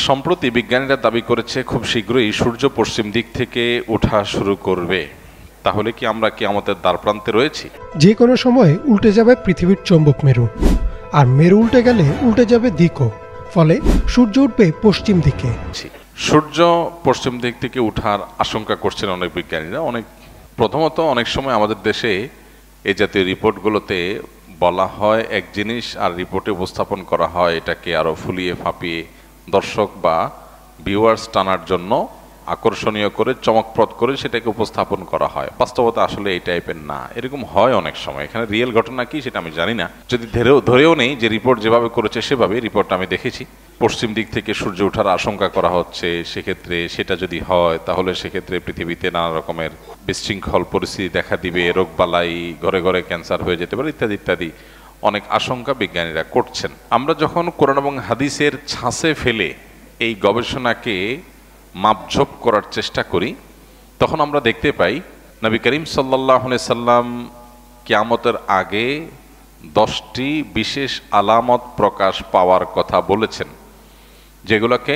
সম্প্রতি বিজ্ঞানীরা দাবি করেছে খুব শীঘ্রই সূর্য পশ্চিম দিক থেকে ওঠা শুরু করবে। তাহলে কি আমরা কিয়ামতের দ্বারপ্রান্তে রয়েছি? যে কোনো সময় উল্টে যাবে পৃথিবীর চৌম্বক মেরু, আর মেরু উল্টে গেলে উল্টে যাবে দিকও, ফলে সূর্য উঠবে পশ্চিম দিকে। সূর্য পশ্চিম দিক থেকে ওঠার আশঙ্কা করছেন অনেক বিজ্ঞানীরা। প্রথমত অনেক সময় আমাদের দেশে এই জাতীয় রিপোর্টগুলোতে বলা হয় এক জিনিস, আর রিপোর্টে উপস্থাপন করা হয় এটাকে আরো ফুলিয়ে ফাঁপিয়ে দর্শক বা ভিউয়ার্স টানার জন্য আকর্ষণীয় করে চমকপ্রদ করে সেটাকে উপস্থাপন করা হয়। বাস্তবতা আসলে এই টাইপের না, এরকম হয় অনেক সময়। এখানে রিয়েল ঘটনা কি সেটা আমি জানি না, যদি ধরেও নেই যে রিপোর্ট যেভাবে করেছে সেভাবে রিপোর্টটা আমি দেখেছি। পশ্চিম দিক থেকে সূর্য ওঠার আশঙ্কা করা হচ্ছে, সেক্ষেত্রে সেটা যদি হয় তাহলে সেক্ষেত্রে পৃথিবীতে নানা রকমের বিশৃঙ্খল পরিস্থিতি দেখা দিবে, রোগবালাই, ঘরে ঘরে ক্যান্সার হয়ে যেতে পারে, ইত্যাদি ইত্যাদি অনেক আশঙ্কা বিজ্ঞানীরা করছেন। আমরা যখন কোরআন এবং হাদিসের ছাঁচে ফেলে এই গবেষণাকে মাপঝোপ করার চেষ্টা করি, তখন আমরা দেখতে পাই নবী করিম সাল্লাল্লাহু আলাইহি সাল্লাম কিয়ামতের আগে 10টি বিশেষ আলামত প্রকাশ পাওয়ার কথা বলেছেন, যেগুলোকে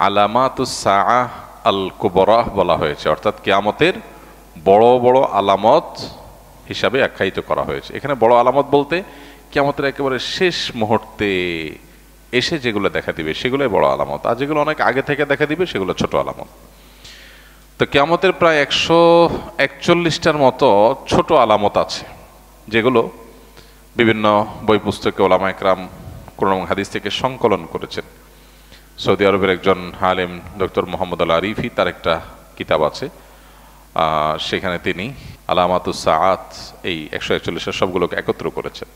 আলামাতুস সাআহ আল কুবরা বলা হয়েছে, অর্থাৎ কিয়ামতের বড় বড় আলামত হিসাবে আখ্যায়িত করা হয়েছে। এখানে বড় আলামত বলতে কিয়ামতের একেবারে শেষ মুহূর্তে এসে যেগুলো দেখা দিবে সেগুলোই বড় আলামত, আর যেগুলো অনেক আগে থেকে দেখা দিবে সেগুলো ছোট আলামত। তো কিয়ামতের প্রায় 141টার মতো ছোট আলামত আছে, যেগুলো বিভিন্ন বই পুস্তকে ওলামা একরাম কোরআন এবং হাদিস থেকে সংকলন করেছেন। সৌদি আরবের একজন আলেম ডক্টর মোহাম্মদ আল আরিফি, তার একটা কিতাব আছে, সেখানে তিনি আলামাতুস সাআত এই 141 সবগুলোকে একত্র করেছেন।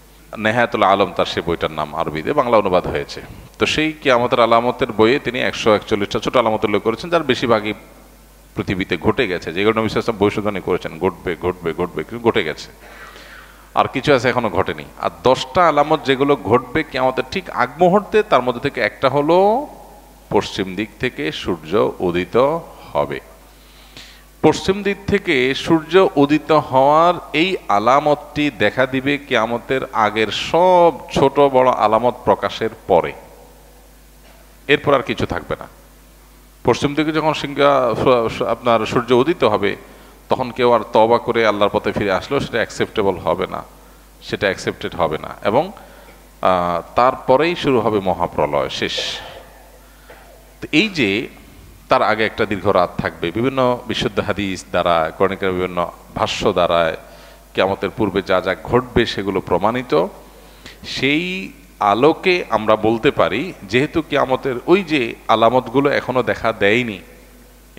নেহায়াতুল আলম তার সে বইটার নাম, আরবিতে বাংলা অনুবাদ হয়েছে। তো সেই কিয়ামতের আলামতের বইয়ে তিনি 141টা ছোট আলামত উল্লেখ করেছেন, যার বেশিরভাগই পৃথিবীতে ঘটে গেছে, যেগুলো নবী সাল্লাল্লাহু আলাইহি ওয়াসাল্লাম ভবিষ্যদ্বাণী করেছেন ঘটবে ঘটবে ঘটবে, কিন্তু ঘটে গেছে। আর কিছু আছে এখনো ঘটেনি। আর 10টা আলামত যেগুলো ঘটবে কিয়ামতের ঠিক আগ মুহূর্তে, তার মধ্যে থেকে একটা হলো পশ্চিম দিক থেকে সূর্য উদিত হবে। পশ্চিম দিক থেকে সূর্য উদিত হওয়ার এই আলামতটি দেখা দিবে কিয়ামতের আগের সব ছোট বড় আলামত প্রকাশের পরে, এরপর আর কিছু থাকবে না। পশ্চিম দিকে যখন আপনার সূর্য উদিত হবে, তখন কেউ আর তওবা করে আল্লাহর পথে ফিরে আসলেও সেটা অ্যাকসেপ্টেবল হবে না, সেটা অ্যাকসেপ্টেড হবে না, এবং তারপরেই শুরু হবে মহাপ্রলয়, শেষ। এই যে তার আগে একটা দীর্ঘ রাত থাকবে, বিভিন্ন বিশুদ্ধ হাদিস দ্বারা, কোরআনের বিভিন্ন ভাষ্য দ্বারা কিয়ামতের পূর্বে যা যা ঘটবে সেগুলো প্রমাণিত। সেই আলোকে আমরা বলতে পারি, যেহেতু কিয়ামতের ওই যে আলামতগুলো এখনো দেখা দেয়নি,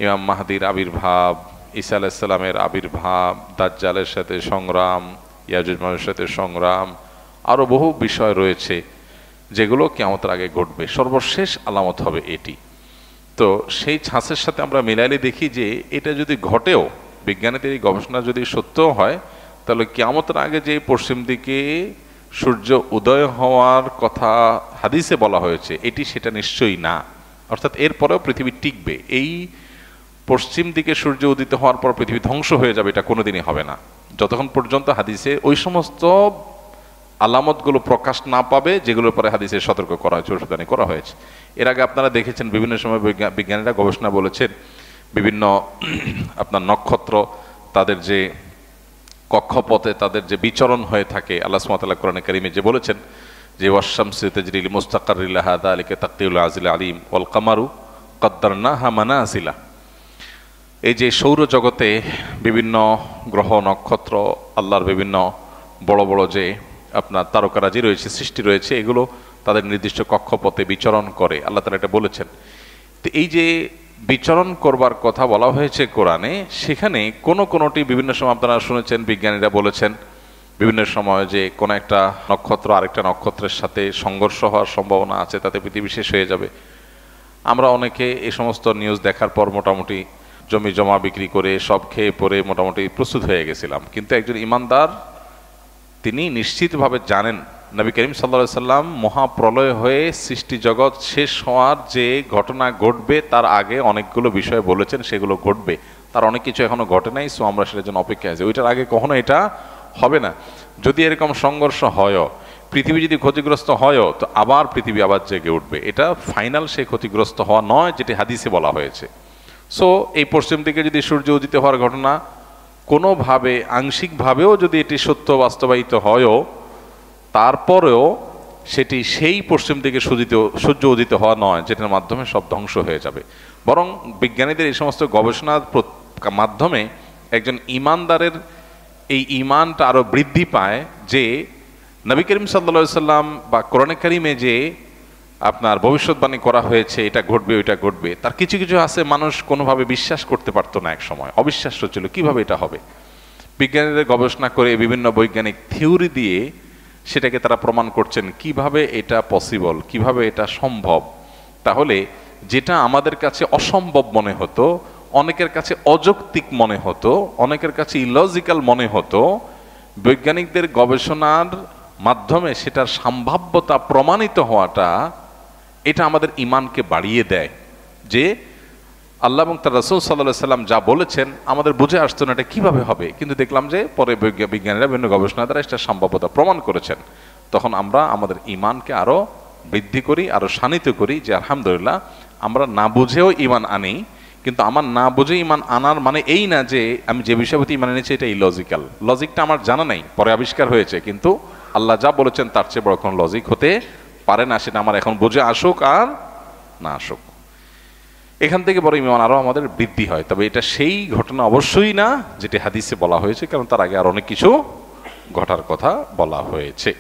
ইমাম মাহদির আবির্ভাব, ঈসা আলাইহিস সালামের আবির্ভাব, দাজ্জালের সাথে সংগ্রাম, ইয়াজুজ মাজুজের সাথে সংগ্রাম, আরো বহু বিষয় রয়েছে যেগুলো কিয়ামতের আগে ঘটবে। সর্বশেষ আলামত হবে এটি। তো সেই ছাঁচের সাথে আমরা মিলাইলে দেখি যে এটা যদি ঘটেও, বিজ্ঞানীদের এই গবেষণা যদি সত্যও হয়, তাহলে কিয়ামতের আগে যে পশ্চিম দিকে সূর্য উদয় হওয়ার কথা হাদিসে বলা হয়েছে, এটি সেটা নিশ্চয়ই না। অর্থাৎ এরপরেও পৃথিবী টিকবে। এই পশ্চিম দিকে সূর্য উদিত হওয়ার পর পৃথিবী ধ্বংস হয়ে যাবে, এটা কোনোদিনই হবে না, যতক্ষণ পর্যন্ত হাদিসে ওই সমস্ত আলামতগুলো প্রকাশ না পাবে যেগুলোর পরে হাদিসে সতর্ক করা হয়েছে, ভবিষ্যদ্বাণী করা হয়েছে। এর আগে আপনারা দেখেছেন বিভিন্ন সময় বিজ্ঞানীরা গবেষণা বলেছেন, বিভিন্ন আপনার নক্ষত্র তাদের যে কক্ষপথে তাদের যে বিচরণ হয়ে থাকে, আল্লাহ সুবহানাহু ওয়া তাআলা কোরআনে কারীমে যে বলেছেন যে ওয়াশ-শামসু তাজরি লিমুস্তাকাররিন লাহা যালিকা তাকদীরুল আজিল আলীম ওয়াল কামারু কদ্দারনাহা মানাজিলা। এই যে সৌরজগতে বিভিন্ন গ্রহ নক্ষত্র, আল্লাহর বিভিন্ন বড় বড় যে আপনার তারকারাজি রয়েছে, সৃষ্টি রয়েছে, এগুলো তাদের নির্দিষ্ট কক্ষপথে বিচরণ করে, আল্লাহ তাআলা এটা বলেছেন। তো এই যে বিচরণ করবার কথা বলা হয়েছে কোরআনে, সেখানে কোনোটি বিভিন্ন সময় আপনারা শুনেছেন বিজ্ঞানীরা বলেছেন বিভিন্ন সময় যে কোনো একটা নক্ষত্র আরেকটা নক্ষত্রের সাথে সংঘর্ষ হওয়ার সম্ভাবনা আছে, তাতে পৃথিবী শেষ হয়ে যাবে। আমরা অনেকে এই সমস্ত নিউজ দেখার পর মোটামুটি জমি জমা বিক্রি করে সব খেয়ে পরে মোটামুটি প্রস্তুত হয়ে গেছিলাম। কিন্তু একজন ইমানদার তিনি নিশ্চিতভাবে জানেন নবী করিম সাল্লাল্লাহু আলাইহি সাল্লাম মহাপ্রলয় হয়ে সৃষ্টি জগৎ শেষ হওয়ার যে ঘটনা ঘটবে তার আগে অনেকগুলো বিষয় বলেছেন, সেগুলো ঘটবে। তার অনেক কিছু এখনো ঘটে নাই, সো আমরা সেটার জন্য অপেক্ষায় আছি। ওইটার আগে কখনো এটা হবে না। যদি এরকম সংঘর্ষ হয়, পৃথিবী যদি ক্ষতিগ্রস্ত হয়ও তো আবার পৃথিবী আবার জেগে উঠবে, এটা ফাইনাল সেই ক্ষতিগ্রস্ত হওয়া নয় যেটি হাদিসে বলা হয়েছে। সো এই পশ্চিম দিকে যদি সূর্য উদিত হওয়ার ঘটনা কোনোভাবে আংশিকভাবেও যদি এটি সত্য বাস্তবায়িত হয়ও, তারপরেও সেটি সেই পশ্চিম দিকে সূর্য উদিত হওয়া নয় যেটার মাধ্যমে সব ধ্বংস হয়ে যাবে। বরং বিজ্ঞানীদের এই সমস্ত গবেষণার মাধ্যমে একজন ইমানদারের এই ইমানটা আরো বৃদ্ধি পায় যে নবী করিম সাল্লাল্লাহু সাল্লাম বা কোরআনে কারিমে যে আপনার ভবিষ্যৎবাণী করা হয়েছে এটা ঘটবে ওইটা ঘটবে, তার কিছু কিছু আছে মানুষ কোনোভাবে বিশ্বাস করতে পারতো না, এক সময় অবিশ্বাস্য ছিল কিভাবে এটা হবে। বিজ্ঞানীদের গবেষণা করে বিভিন্ন বৈজ্ঞানিক থিওরি দিয়ে সেটাকে তারা প্রমাণ করছেন কিভাবে এটা পসিবল, কিভাবে এটা সম্ভব। তাহলে যেটা আমাদের কাছে অসম্ভব মনে হতো, অনেকের কাছে অযৌক্তিক মনে হতো, অনেকের কাছে ইলজিক্যাল মনে হতো, বৈজ্ঞানিকদের গবেষণার মাধ্যমে সেটার সম্ভাব্যতা প্রমাণিত হওয়াটা এটা আমাদের ইমানকে বাড়িয়ে দেয় যে আল্লাহ এবং তার রাসূল সাল্লাল্লাহু আলাইহি সাল্লাম যা বলেছেন আমাদের বুঝে আসতো না এটা কিভাবে হবে, কিন্তু দেখলাম যে পরে বিজ্ঞানীরা বিভিন্ন গবেষণা দ্বারা এটা সম্ভাব্যতা প্রমাণ করেছেন। তখন আমরা আমাদের ইমানকে আরো বৃদ্ধি করি, আরো শানিত করি যে আলহামদুলিল্লাহ আমরা না বুঝেও ইমান আনি। কিন্তু আমার না বুঝে ইমান আনার মানে এই না যে আমি যে বিষয়ের প্রতি ইমান এনেছি এটা ইলজিক্যাল, লজিকটা আমার জানা নেই, পরে আবিষ্কার হয়েছে, কিন্তু আল্লাহ যা বলেছেন তার চেয়ে বড় কোনো লজিক হতে পারে না, সেটা আমার এখন বুঝে আসুক আর না আসুক। এখান থেকে বড় ইমান আরো আমাদের বৃদ্ধি হয়। তবে এটা সেই ঘটনা অবশ্যই না যেটি হাদিসে বলা হয়েছে, কারণ তার আগে আর অনেক কিছু ঘটার কথা বলা হয়েছে।